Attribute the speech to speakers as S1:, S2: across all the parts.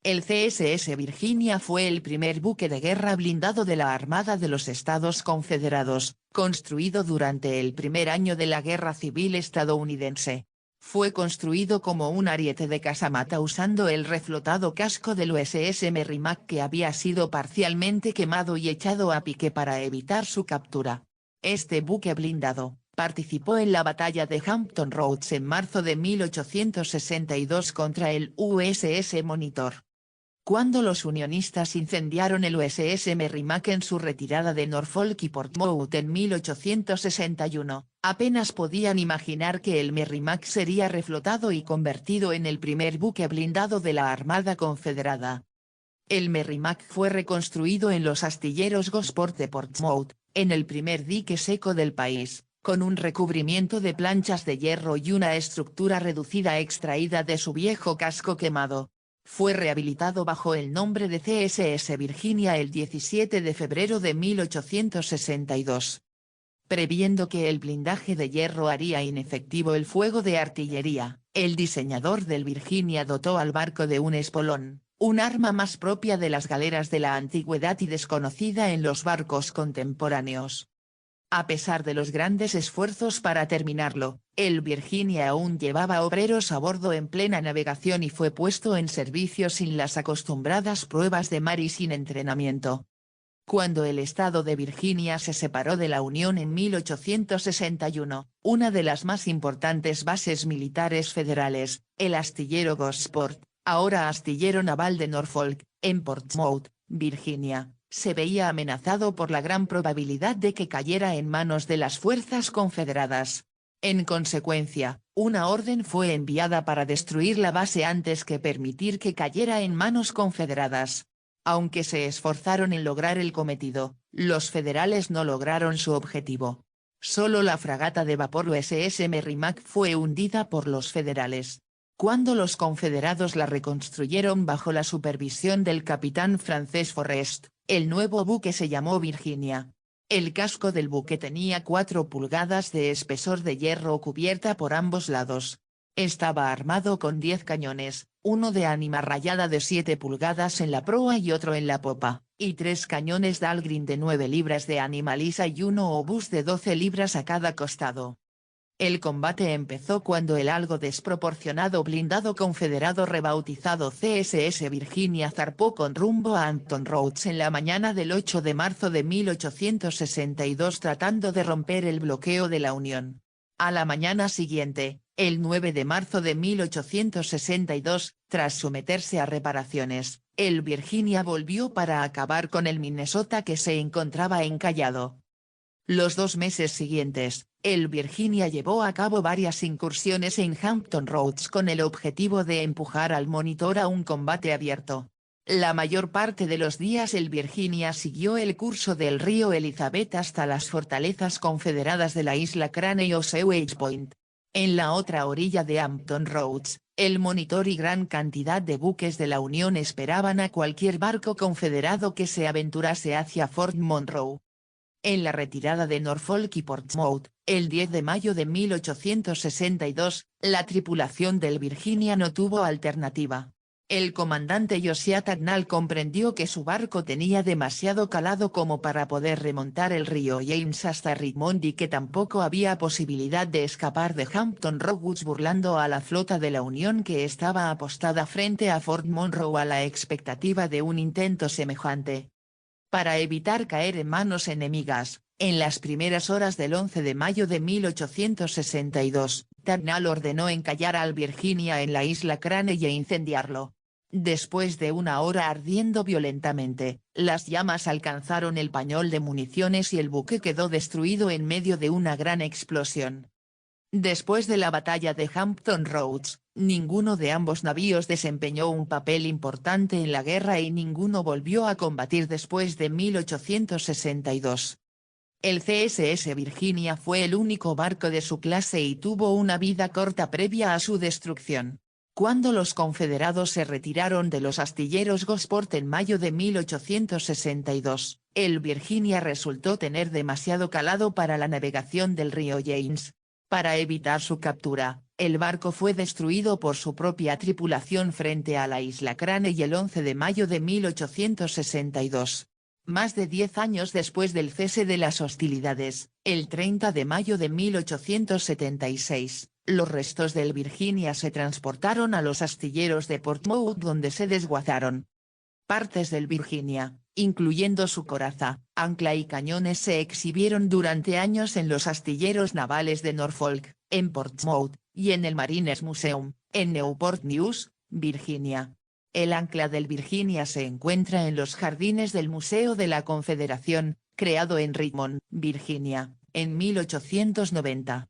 S1: El CSS Virginia fue el primer buque de guerra blindado de la Armada de los Estados Confederados, construido durante el primer año de la Guerra Civil estadounidense. Fue construido como un ariete de casamata usando el reflotado casco del USS Merrimack que había sido parcialmente quemado y echado a pique para evitar su captura. Este buque blindado participó en la batalla de Hampton Roads en marzo de 1862 contra el USS Monitor. Cuando los unionistas incendiaron el USS Merrimack en su retirada de Norfolk y Portsmouth en 1861, apenas podían imaginar que el Merrimack sería reflotado y convertido en el primer buque blindado de la Armada Confederada. El Merrimack fue reconstruido en los astilleros Gosport de Portsmouth, en el primer dique seco del país, con un recubrimiento de planchas de hierro y una estructura reducida extraída de su viejo casco quemado. Fue rehabilitado bajo el nombre de CSS Virginia el 17 de febrero de 1862. Previendo que el blindaje de hierro haría inefectivo el fuego de artillería, el diseñador del Virginia dotó al barco de un espolón, un arma más propia de las galeras de la antigüedad y desconocida en los barcos contemporáneos. A pesar de los grandes esfuerzos para terminarlo, el Virginia aún llevaba obreros a bordo en plena navegación y fue puesto en servicio sin las acostumbradas pruebas de mar y sin entrenamiento. Cuando el estado de Virginia se separó de la Unión en 1861, una de las más importantes bases militares federales, el astillero Gosport, ahora astillero naval de Norfolk, en Portsmouth, Virginia, se veía amenazado por la gran probabilidad de que cayera en manos de las fuerzas confederadas. En consecuencia, una orden fue enviada para destruir la base antes que permitir que cayera en manos confederadas. Aunque se esforzaron en lograr el cometido, los federales no lograron su objetivo. Solo la fragata de vapor USS Merrimack fue hundida por los federales. Cuando los confederados la reconstruyeron bajo la supervisión del capitán Frances Forrest, el nuevo buque se llamó Virginia. El casco del buque tenía 4 pulgadas de espesor de hierro cubierta por ambos lados. Estaba armado con 10 cañones, uno de ánima rayada de 7 pulgadas en la proa y otro en la popa, y 3 cañones Dahlgren de 9 libras de ánima lisa y uno obús de 12 libras a cada costado. El combate empezó cuando el algo desproporcionado blindado confederado rebautizado CSS Virginia zarpó con rumbo a Hampton Roads en la mañana del 8 de marzo de 1862 tratando de romper el bloqueo de la Unión. A la mañana siguiente, el 9 de marzo de 1862, tras someterse a reparaciones, el Virginia volvió para acabar con el Minnesota que se encontraba encallado. Los 2 meses siguientes, el Virginia llevó a cabo varias incursiones en Hampton Roads con el objetivo de empujar al Monitor a un combate abierto. La mayor parte de los días el Virginia siguió el curso del río Elizabeth hasta las fortalezas confederadas de la isla Crane o Sewage Point. En la otra orilla de Hampton Roads, el Monitor y gran cantidad de buques de la Unión esperaban a cualquier barco confederado que se aventurase hacia Fort Monroe. En la retirada de Norfolk y Portsmouth, el 10 de mayo de 1862, la tripulación del Virginia no tuvo alternativa. El comandante Josiah Tagnall comprendió que su barco tenía demasiado calado como para poder remontar el río James hasta Richmond y que tampoco había posibilidad de escapar de Hampton Roads burlando a la flota de la Unión que estaba apostada frente a Fort Monroe a la expectativa de un intento semejante. Para evitar caer en manos enemigas, en las primeras horas del 11 de mayo de 1862, Tagnall ordenó encallar al Virginia en la isla Crane e incendiarlo. Después de una hora ardiendo violentamente, las llamas alcanzaron el pañol de municiones y el buque quedó destruido en medio de una gran explosión. Después de la batalla de Hampton Roads, ninguno de ambos navíos desempeñó un papel importante en la guerra y ninguno volvió a combatir después de 1862. El CSS Virginia fue el único barco de su clase y tuvo una vida corta previa a su destrucción. Cuando los confederados se retiraron de los astilleros Gosport en mayo de 1862, el Virginia resultó tener demasiado calado para la navegación del río James. Para evitar su captura, El barco fue destruido por su propia tripulación frente a la isla Crane el 11 de mayo de 1862. Más de 10 años después del cese de las hostilidades, el 30 de mayo de 1876, los restos del Virginia se transportaron a los astilleros de Portsmouth donde se desguazaron. Partes del Virginia, incluyendo su coraza, ancla y cañones se exhibieron durante años en los astilleros navales de Norfolk, en Portsmouth, y en el Marines Museum, en Newport News, Virginia. El ancla del Virginia se encuentra en los jardines del Museo de la Confederación, creado en Richmond, Virginia, en 1890.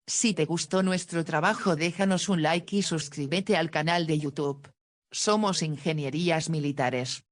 S1: Si te gustó nuestro trabajo déjanos un like y suscríbete al canal de YouTube. Somos Ingenierías Militares.